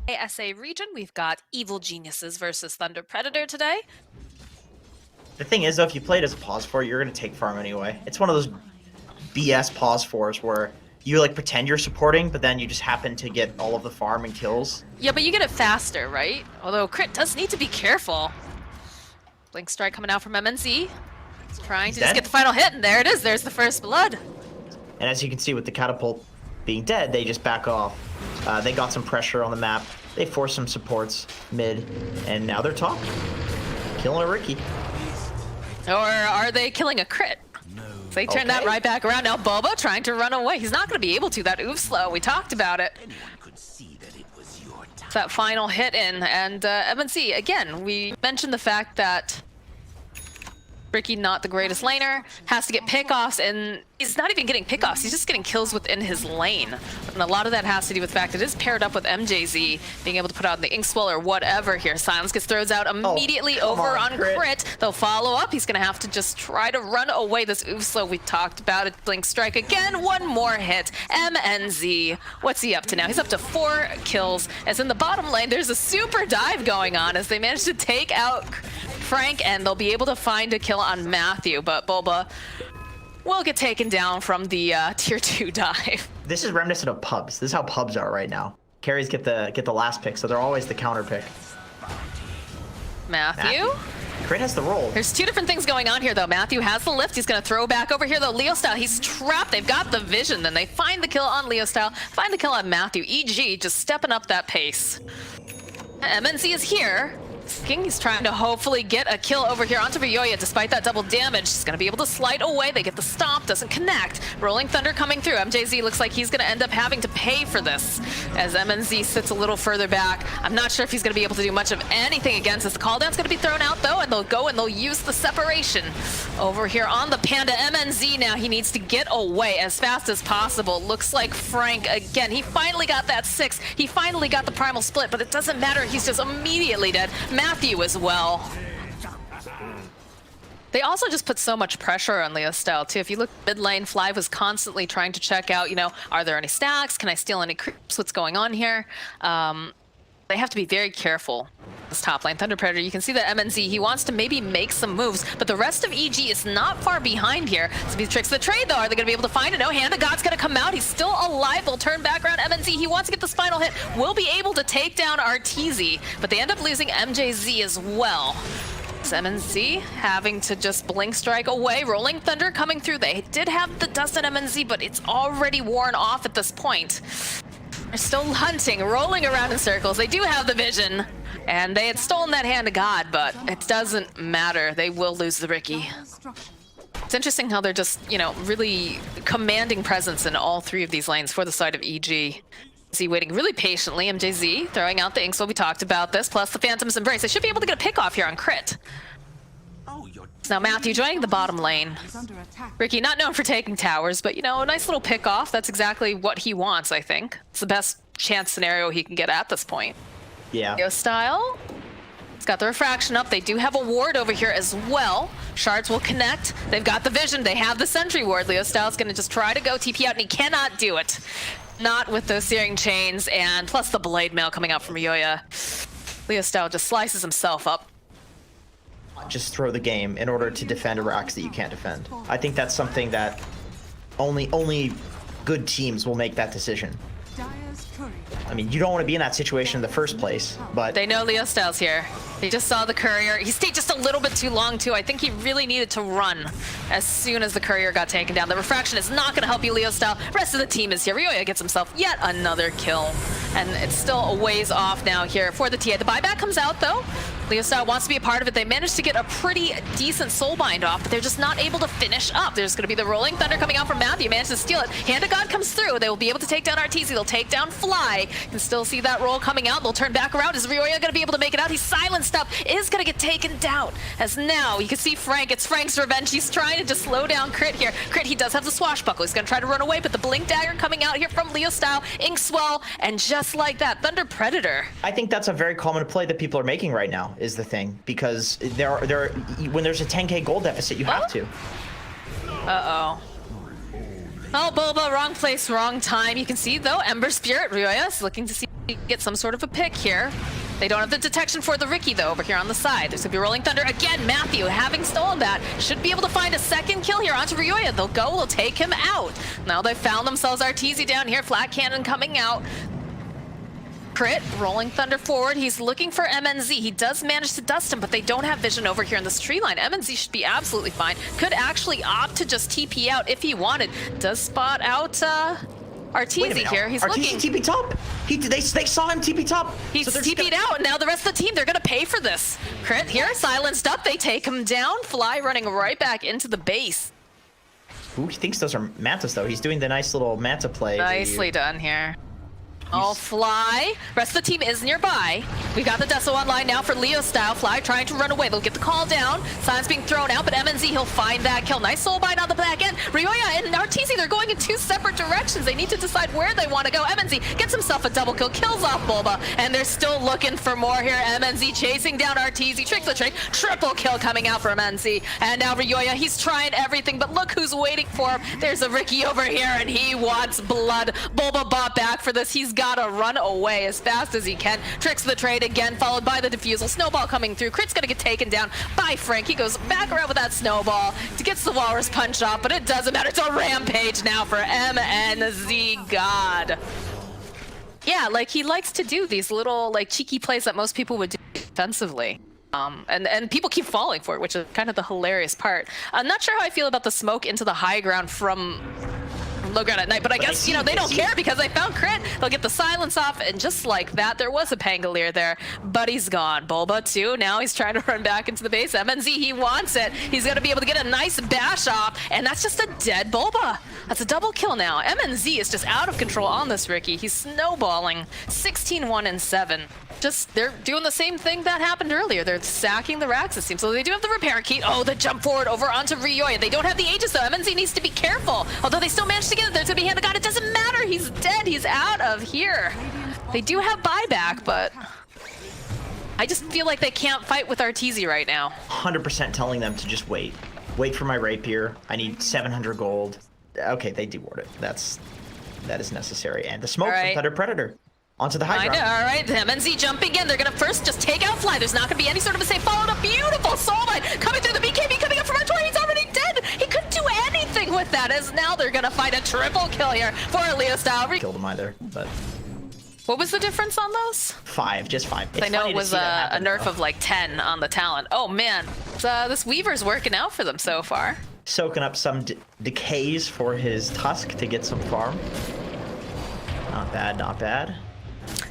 ASA region, we've got Evil Geniuses versus Thunder Predator today. The thing is, though, if you play it as a pause 4, you're going to take farm anyway. It's one of those BS pause 4s where you like pretend you're supporting, but then you just happen to get all of the farm and kills. Yeah, but you get it faster, right? Although Crit does need to be careful. Blink Strike coming out from MNZ. He's trying to just get the final hit, and there it is. There's the first blood. And as you can see with the catapult being dead, they just back off. They got some pressure on the map. They forced some supports mid, and now they're top. Killing a Ricky. Or are they killing a Crit? They turn that right back around. Now Boba trying to run away. He's not going to be able to. That oof slow. We talked about it. It's that final hit in. And MNC, again, we mentioned the fact that Ricky, not the greatest laner, has to get pickoffs, and he's not even getting pickoffs, he's just getting kills within his lane. And a lot of that has to do with the fact it is paired up with MJZ, being able to put out the Inkswell or whatever here. Silence gets throws out immediately over on Crit. They'll follow up, he's gonna have to just try to run away this oof slow. We talked about it. Blink Strike again, one more hit. MNZ, what's he up to now? He's up to 4 kills. As in the bottom lane, there's a super dive going on as they manage to take out Frank, and they'll be able to find a kill on Matthew, but Boba will get taken down from the tier 2 dive. This is reminiscent of pubs. This is how pubs are right now. Carries get the last pick, so they're always the counter pick. Matthew? Crit has the roll. There's 2 different things going on here, though. Matthew has the lift. He's going to throw back over here, though. Leo Style, he's trapped. They've got the vision. Then they find the kill on Leo Style, find the kill on Matthew. EG just stepping up that pace. MNC is here. He's trying to hopefully get a kill over here onto Ryoya. Despite that double damage, he's going to be able to slide away. They get the stomp, doesn't connect. Rolling Thunder coming through. MJZ looks like he's going to end up having to pay for this as MNZ sits a little further back. I'm not sure if he's going to be able to do much of anything against this. The call down's going to be thrown out, though, and they'll go and they'll use the separation over here on the Panda. MNZ now, he needs to get away as fast as possible. Looks like Frank again. He finally got that 6. He finally got the primal split, but it doesn't matter. He's just immediately dead. Matthew as well. They also just put so much pressure on Leo Style too. If you look mid lane, Fly was constantly trying to check out, are there any stacks? Can I steal any creeps? What's going on here? They have to be very careful. This top lane, Thunder Predator, you can see that MNZ, he wants to maybe make some moves, but the rest of EG is not far behind here. Some of these tricks of the trade, though, are they going to be able to find it? No, Hand of God's going to come out. He's still alive. They'll turn back around. MNZ, he wants to get this final hit. Will be able to take down Arteezy, but they end up losing MJZ as well. MNZ having to just Blink Strike away. Rolling Thunder coming through. They did have the dust on MNZ, but it's already worn off at this point. They're still hunting, rolling around in circles. They do have the vision, and they had stolen that Hand of God, but it doesn't matter. They will lose the Ricky. It's interesting how they're just, really commanding presence in all 3 of these lanes for the side of EG. Z waiting really patiently. MJZ throwing out the Inkswell. We talked about this, plus the Phantom's Embrace. They should be able to get a pick off here on Crit. Now Matthew joining the bottom lane. Ricky, not known for taking towers, but a nice little pick off. That's exactly what he wants, I think. It's the best chance scenario he can get at this point. Yeah. Leo Style. It's got the refraction up. They do have a ward over here as well. Shards will connect. They've got the vision. They have the sentry ward. Leo Style's going to just try to go TP out, and he cannot do it. Not with those searing chains, and plus the blade mail coming out from Ryoya. Leo Style just slices himself up. Just throw the game in order to defend a racks that you can't defend. I think that's something that only good teams will make that decision. I mean, you don't want to be in that situation in the first place, but... They know Leo Style's here. They just saw the courier. He stayed just a little bit too long, too. I think he really needed to run as soon as the courier got taken down. The refraction is not going to help you, Leo Style. The rest of the team is here. Ryoya gets himself yet another kill. And it's still a ways off now here for the TA. The buyback comes out, though. Leo Style wants to be a part of it. They managed to get a pretty decent soulbind off, but they're just not able to finish up. There's going to be the Rolling Thunder coming out from Matthew. Managed to steal it. Hand of God comes through. They will be able to take down Arteezy. They'll take down Fly. You can still see that roll coming out. They'll turn back around. Is Ryoya going to be able to make it out? He's silenced up. Is going to get taken down. As now you can see Frank. It's Frank's revenge. He's trying to just slow down Crit here. Crit, he does have the swashbuckle. He's going to try to run away, but the Blink Dagger coming out here from Leo Style. Inkswell, and just like that, Thunder Predator. I think that's a very common play that people are making right now, is the thing. Because when there's a 10k gold deficit, you have to. Uh-oh. Oh, Boba, wrong place, wrong time. You can see, though, Ember Spirit, Ryoya is looking to see get some sort of a pick here. They don't have the detection for the Riki, though, over here on the side. There's going to be Rolling Thunder. Again, Matthew, having stolen that, should be able to find a second kill here onto Ryoya. They'll go, they'll take him out. Now they found themselves Arteezy down here. Flat Cannon coming out. Crit, Rolling Thunder forward. He's looking for MNZ. He does manage to dust him, but they don't have vision over here in this tree line. MNZ should be absolutely fine. Could actually opt to just TP out if he wanted. Does spot out Arteezy here. He's Arteezy looking. TP top. They saw him TP top. He's TP'd out, and now the rest of the team, they're gonna pay for this. Crit here, silenced up. They take him down. Fly running right back into the base. Ooh, he thinks those are Mantas, though. He's doing the nice little Manta play. Nicely done here. Oh, Fly. Rest of the team is nearby. We got the Deso online now for Leo style. Fly trying to run away. They'll get the call down. Silence being thrown out, but MNZ, he'll find that kill. Nice soul bind on the back end. Ryoya and Arteezy, they're going in two separate directions. They need to decide where they want to go. MNZ gets himself a double kill, kills off Bulba, and they're still looking for more here. MNZ chasing down Arteezy. Tricks the trick. Triple kill coming out from MNZ. And now Ryoya, he's trying everything, but look who's waiting for him. There's a Riki over here, and he wants blood. Bulba bought back for this. He's got to run away as fast as he can. Tricks the trade again, followed by the defusal. Snowball coming through. Crit's gonna get taken down by Frank. He goes back around with that snowball. Gets the Walrus punch off, but it doesn't matter. It's a rampage now for MNZ God. Yeah, like he likes to do these little like cheeky plays that most people would do defensively. And people keep falling for it, which is kind of the hilarious part. I'm not sure how I feel about the smoke into the high ground from low ground at night, but I guess, you know, they don't care because they found Crit. They'll get the silence off, and just like that, there was a Pangolier there, but he's gone. Bulba too, now he's trying to run back into the base. MNZ, he wants it. He's gonna be able to get a nice bash off, and that's just a dead Bulba. That's a double kill now. MNZ is just out of control on this Riki. He's snowballing 16-1-7. Just, they're doing the same thing that happened earlier. They're sacking the racks, it seems. So they do have the repair key. Oh, the jump forward over onto Ryoya. They don't have the Aegis, though. MNZ needs to be careful. Although they still managed to get it. There's gonna be Hand of God. It doesn't matter. He's dead. He's out of here. They do have buyback, but I just feel like they can't fight with Arteezy right now. 100% telling them to just wait. Wait for my rapier. I need 700 gold. Okay, they deward it. That is necessary. And the smoke from Thunder Predator. Onto the high ground. All right, MNZ jumping in. They're going to first just take out Fly. There's not going to be any sort of a save. Followed a beautiful soul line coming through the BKB, coming up from Artoria. He's already dead. He couldn't do anything with that, as now they're going to find a triple kill here for Leo style. Killed him either, but... What was the difference on those? 5, just 5. I know it was a nerf of like 10 on the talent. Oh man, this Weaver's working out for them so far. Soaking up some decays for his Tusk to get some farm. Not bad, not bad.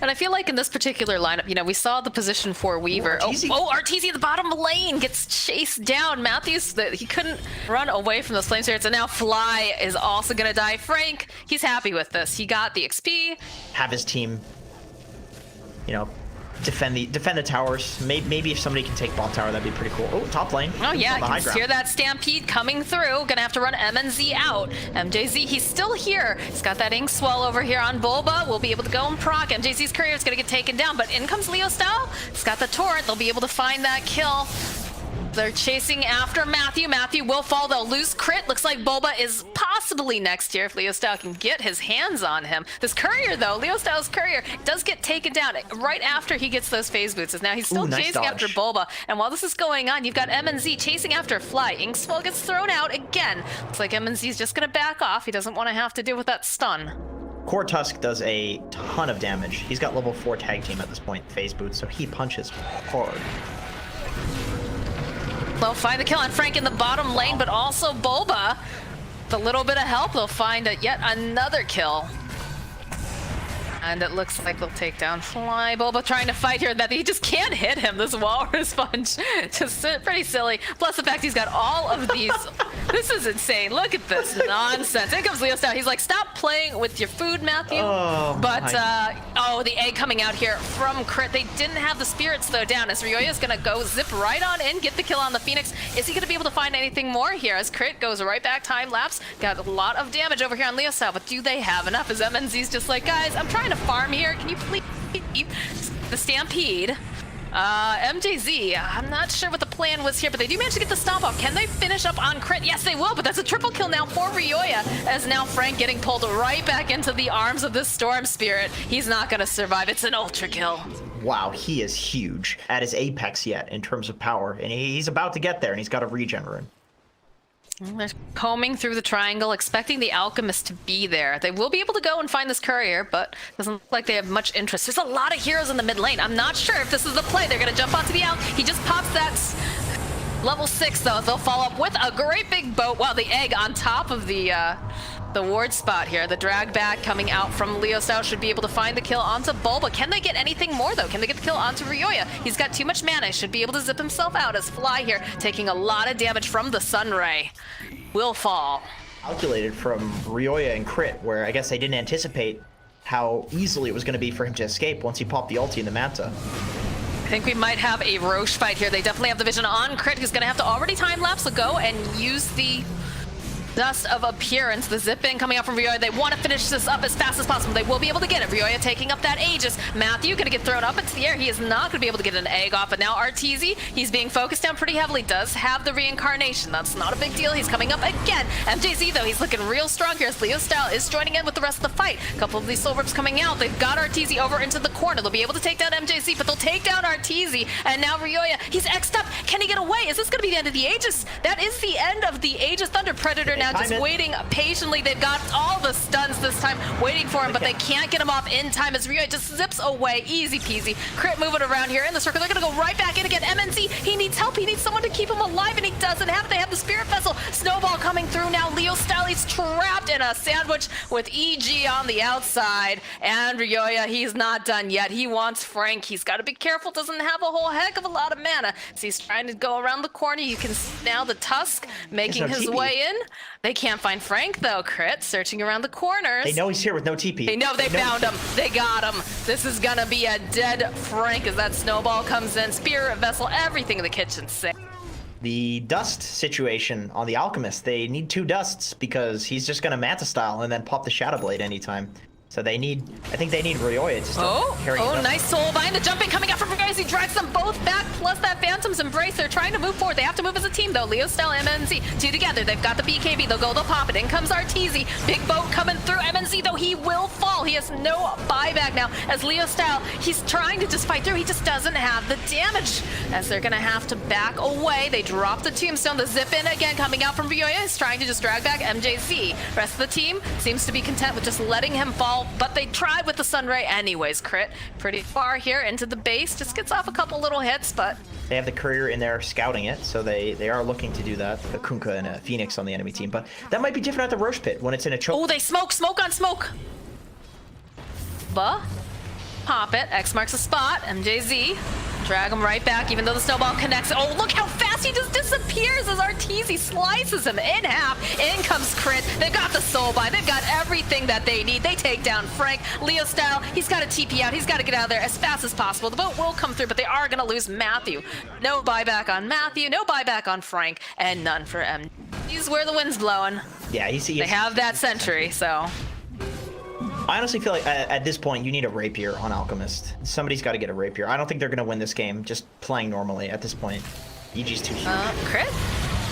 And I feel like in this particular lineup, you know, we saw the position for Weaver. Arteezy at the bottom lane gets chased down. Matthews, he couldn't run away from those flame spirits, and now Fly is also gonna die. Frank, he's happy with this. He got the XP. Have his team, you know, defend the towers. Maybe if somebody can take bot tower, that'd be pretty cool. Oh, top lane. Oh yeah, you can hear that stampede coming through. Gonna have to run MNZ out. MJZ, he's still here. He's got that ink swell over here on Bulba. We'll be able to go and proc. MJZ's courier is gonna get taken down, but in comes Leo style. He's got the torrent. They'll be able to find that kill. They're chasing after Matthew. Matthew will fall. They'll lose Crit. Looks like Bulba is possibly next here if Leo Style can get his hands on him. This courier, though, Leo Style's courier, does get taken down right after he gets those phase boots. Now he's still chasing after Bulba. And while this is going on, you've got MNZ chasing after Fly. Inkswell gets thrown out again. Looks like MNZ's just going to back off. He doesn't want to have to deal with that stun. Core Tusk does a ton of damage. He's got level 4 tag team at this point, phase boots, so he punches hard. They'll find the kill on Frank in the bottom lane, but also Bulba. With a little bit of help, they'll find yet another kill. And it looks like they'll take down Fly. Bulba trying to fight here, that he just can't hit him. This Walrus punch, just pretty silly. Plus the fact he's got all of these. This is insane. Look at this nonsense. In comes Leo Style. He's like, stop playing with your food, Matthew. Oh, but, the egg coming out here from Crit. They didn't have the spirits, though, down. As Ryoya's going to go zip right on in, get the kill on the Phoenix. Is he going to be able to find anything more here? As Crit goes right back, time lapse. Got a lot of damage over here on Leo Style, but do they have enough? As MNZ's just like, guys, I'm trying to farm here. Can you please the stampede? MJZ, I'm not sure what the plan was here, but they do manage to get the stomp off. Can they finish up on crit? Yes, they will, but that's a triple kill now for Ryoya, as now Frank getting pulled right back into the arms of this Storm Spirit. He's not going to survive. It's an ultra kill. Wow, he is huge at his apex yet in terms of power, and he's about to get there, and he's got a regen rune. They're combing through the triangle, expecting the Alchemist to be there. They will be able to go and find this courier, but doesn't look like they have much interest. There's a lot of heroes in the mid lane. I'm not sure if this is the play. They're going to jump onto the Alch. He just pops that level 6, though. They'll follow up with a great big boat. Wow, the egg on top of the ward spot here. The drag back coming out from Leo Style should be able to find the kill onto Bulba. Can they get anything more, though? Can they get the kill onto Ryoya? He's got too much mana. Should be able to zip himself out as Fly here, taking a lot of damage from the Sunray. Will fall. Calculated from Ryoya and crit, where I guess they didn't anticipate how easily it was going to be for him to escape once he popped the ulti in the Manta. I think we might have a Roche fight here. They definitely have the vision on crit. He's going to have to already time lapse, so go and use the Dust of Appearance. The zip in coming out from Ryoya. They want to finish this up as fast as possible. They will be able to get it. Ryoya taking up that Aegis. Matthew going to get thrown up into the air. He is not going to be able to get an egg off, but now Arteezy, he's being focused down pretty heavily. Does have the reincarnation. That's not a big deal. He's coming up again. MJZ, though, he's looking real strong here as Leo Style is joining in with the rest of the fight. A couple of these soul rips coming out. They've got Arteezy over into the corner. They'll be able to take down MJZ, but they'll take down Arteezy. And now Ryoya, he's X'd up. Can he get away? Is this going to be the end of the Aegis? That is the end of the Aegis. Thunder Predator now just waiting patiently. They've got all the stuns this time waiting for him, but they can't get him off in time as Ryoya just zips away. Easy peasy. Crit moving around here in the circle. They're going to go right back in again. MNC, he needs help. He needs someone to keep him alive, and he doesn't have it. They have the Spirit Vessel. Snowball coming through now. Leo Style, he's trapped in a sandwich with EG on the outside. And Ryoya, he's not done yet. He wants Frank. He's got to be careful. Doesn't have a whole heck of a lot of mana. So he's trying to go around the corner. You can see now the Tusk making his way in. They can't find Frank, though. Crit searching around the corners. They know he's here with no TP. They know they found him. They got him. This is gonna be a dead Frank as that snowball comes in. Spirit Vessel, everything in the kitchen sink. The dust situation on the Alchemist, they need 2 dusts because he's just gonna Manta style and then pop the Shadow Blade anytime. So they need, I think they need Ryoya just to carry it up. Nice soul bind. The jumping coming out from Ryoya. He drags them both back, plus that Phantom's Embrace. They're trying to move forward. They have to move as a team, though. Leo Style, MNZ, 2 together. They've got the BKB. They'll go, they'll pop it. In comes Arteezy. Big boat coming through. MNZ, though, he will fall. He has no buyback now. As Leo Style, he's trying to just fight through. He just doesn't have the damage. As they're going to have to back away. They drop the tombstone. The zip in again coming out from Ryoya is trying to just drag back MJZ. Rest of the team seems to be content with just letting him fall, but they tried with the Sunray anyways. Crit pretty far here into the base. Just gets off a couple little hits, but they have the courier in there scouting it, so they are looking to do that. A Kunkka and a Phoenix on the enemy team, but that might be different at the Roche pit when it's in a choke. Oh, they smoke on smoke. Pop it. X marks the spot. MJZ. Drag him right back, even though the snowball connects. Oh, look how fast he just disappears as Arteezy slices him in half. In comes Crit. They've got the soul bind. They've got everything that they need. They take down Frank. Leo Style, he's got to TP out. He's got to get out of there as fast as possible. The boat will come through, but they are going to lose Matthew. No buyback on Matthew, no buyback on Frank, and none for M. He's where the wind's blowing. Yeah, they have that sentry, so... I honestly feel like at this point you need a rapier on Alchemist. Somebody's got to get a rapier. I don't think they're going to win this game just playing normally at this point. EG's too huge. Crit.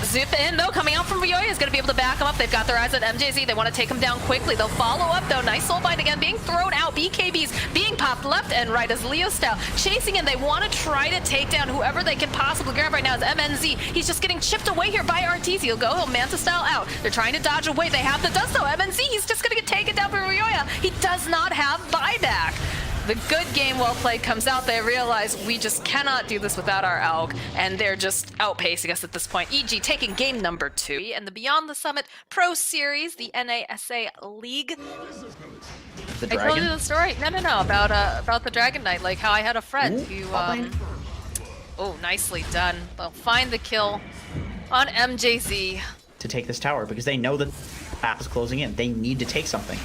Zip in, though, coming out from Ryoya is going to be able to back him up. They've got their eyes on MJZ. They want to take him down quickly. They'll follow up, though. Nice soul bind again being thrown out. BKBs being popped left and right as Leo Style chasing in. They want to try to take down whoever they can possibly grab right now is MNZ. He's just getting chipped away here by Arteezy. He'll go. He'll Manta Style out. They're trying to dodge away. They have the dust, though. MNZ, he's just going to get taken down by Ryoya. He does not have buyback. The good game well played comes out. They realize we just cannot do this without our AUG, and they're just outpacing us at this point. EG taking game number 2. And the Beyond the Summit Pro Series, the NASA League. The I told you the story. No, about the Dragon Knight, like how I had a friend who, oh, nicely done. They'll find the kill on MJZ. To take this tower, because they know that the path is closing in. They need to take something.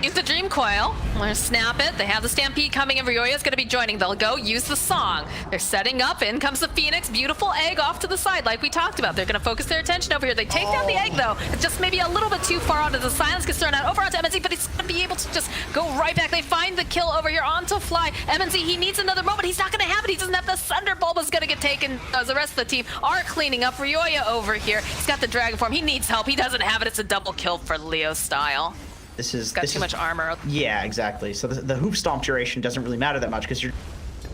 use the Dream Coil. They're snap it. They have the Stampede coming, and Ryoya's going to be joining. They'll go use the Song. They're setting up. In comes the Phoenix. Beautiful egg off to the side, like we talked about. They're going to focus their attention over here. They take down the egg, though. It's just maybe a little bit too far out as the silence gets thrown out over onto MNZ, but he's going to be able to just go right back. They find the kill over here onto Fly. MNZ, he needs another moment. He's not going to have it. He doesn't have the Thunder Bulb is going to get taken as the rest of the team are cleaning up. Ryoya over here. He's got the Dragon Form. He needs help. He doesn't have it. It's a double kill for Leo Style. This got too much armor. Yeah, exactly. So the hoop stomp duration doesn't really matter that much because you're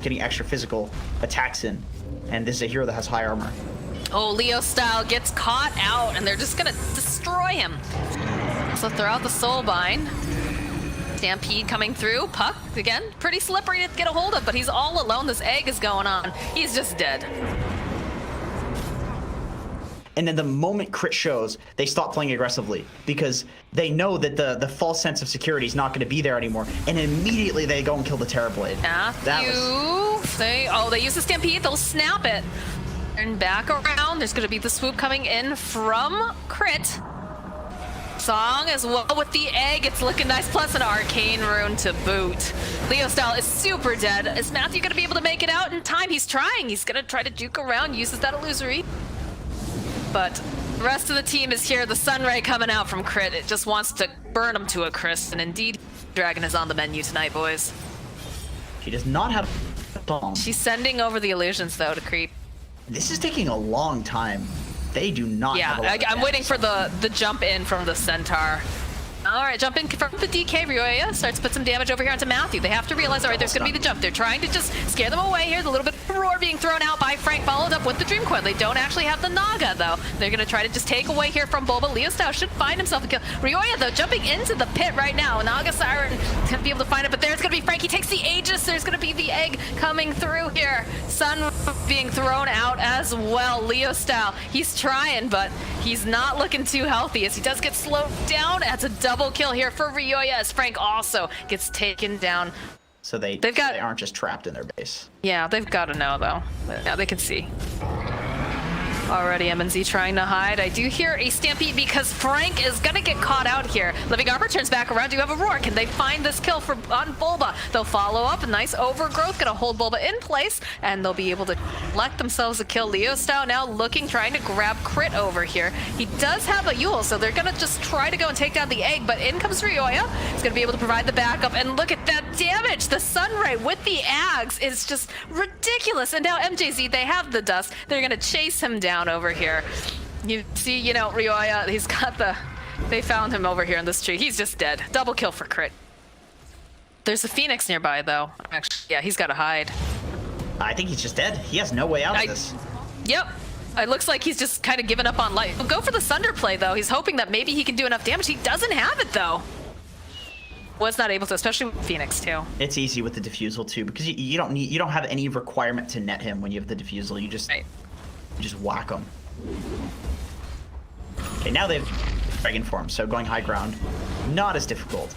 getting extra physical attacks in, and this is a hero that has high armor. Oh, Leo Style gets caught out, and they're just gonna destroy him. So throw out the Soulbind. Stampede coming through. Puck, again, pretty slippery to get a hold of, but he's all alone. This egg is going on. He's just dead. And then the moment crit shows, they stop playing aggressively because they know that the false sense of security is not going to be there anymore. And immediately they go and kill the Terrorblade. They use the Stampede. They'll snap it. And back around. There's going to be the swoop coming in from Crit. Song as well with the egg. It's looking nice. Plus an Arcane Rune to boot. Leo Style is super dead. Is Matthew going to be able to make it out in time? He's trying. He's going to try to juke around. Uses that illusory. But the rest of the team is here. The Sunray coming out from Crit. It just wants to burn him to a crisp. And indeed, Dragon is on the menu tonight, boys. She does not have a bomb. She's sending over the illusions, though, to creep. This is taking a long time. They do not have a lot of I'm waiting for the jump in from the Centaur. All right, jump in from the DK. Ryoya starts to put some damage over here onto Matthew. They have to realize, all right, there's going to be the jump. They're trying to just scare them away here. The little bit of roar being thrown out by Frank, followed up with the Dream Coil. They don't actually have the Naga, though. They're going to try to just take away here from Bulba. Leo Style should find himself a kill. Ryoya, though, jumping into the pit right now. Naga Siren is going to be able to find it, but there's going to be Frank. He takes the Aegis. There's going to be the egg coming through here. Sun being thrown out as well. Leo Style, he's trying, but he's not looking too healthy as he does get slowed down. That's a double kill here for Ryoya as Frank also gets taken down. So they aren't just trapped in their base. Yeah, they've got to know though. Yeah, they can see. Already MNZ trying to hide. I do hear a Stampede because Frank is gonna get caught out here. Living Arbor turns back around. Do you have a roar? Can they find this kill on Bulba? They'll follow up. A nice overgrowth. Gonna hold Bulba in place, and they'll be able to collect themselves a kill. Leo Style now looking, trying to grab Crit over here. He does have a Yule, so they're gonna just try to go and take down the egg, but in comes Ryoya. He's gonna be able to provide the backup, and look at that damage! The Sunray with the Ags is just ridiculous, and now MJZ, they have the dust. They're gonna chase him down over here. You see, Ryoya, he's got they found him over here in this tree. He's just dead. Double kill for Crit. There's a Phoenix nearby, though. Actually, yeah, he's got to hide. I think he's just dead. He has no way out of this. Yep. It looks like he's just kind of given up on life. He'll go for the Sunder play, though. He's hoping that maybe he can do enough damage. He doesn't have it, though. Was not able to, especially with Phoenix, too. It's easy with the Diffusal, too, because you don't have any requirement to net him when you have the Diffusal. You just whack him. Okay, now they have Dragon Form, so going high ground, not as difficult.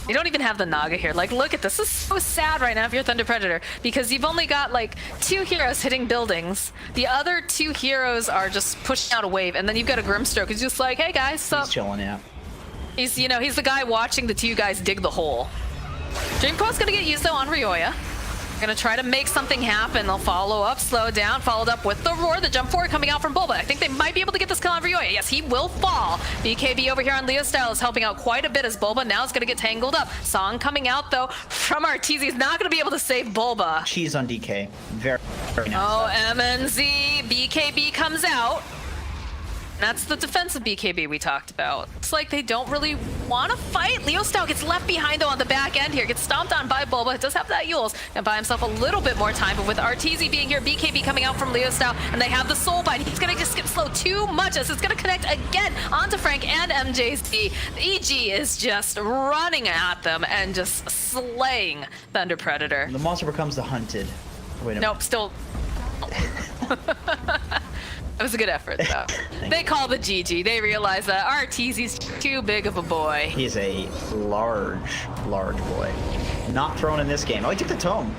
You don't even have the Naga here. Like, look at this. This is so sad right now if you're Thunder Predator, because you've only got, like, 2 heroes hitting buildings. The other 2 heroes are just pushing out a wave, and then you've got a Grimstroke who's just like, hey, guys, sup? He's chilling, yeah. He's the guy watching the 2 guys dig the hole. Dream Coil's gonna get used, though, on Ryoya. Gonna try to make something happen. They'll follow up, slow down, followed up with the roar, the jump forward coming out from Bulba. I think they might be able to get this kill on Ryoya. Yes, he will fall. BKB over here on Leo Style is helping out quite a bit as Bulba now is gonna get tangled up. Song coming out though from Arteezy is not gonna be able to save Bulba. Cheese on DK. Very nice. Oh, MNZ, BKB comes out. That's the defensive BKB we talked about. It's like they don't really want to fight. Leo Style gets left behind though on the back end here. Gets stomped on by Bulba. It does have that Yules. And buy himself a little bit more time. But with Arteezy being here, BKB coming out from Leo Style, and they have the Soulbind. He's going to just skip slow too much as it's going to connect again onto Frank and MJC. EG is just running at them and just slaying Thunder Predator. The monster becomes the hunted. Wait a nope, still... It was a good effort, though. They call the GG. They realize that Arteezy's too big of a boy. He's a large boy. Not thrown in this game. Oh, he took the tome.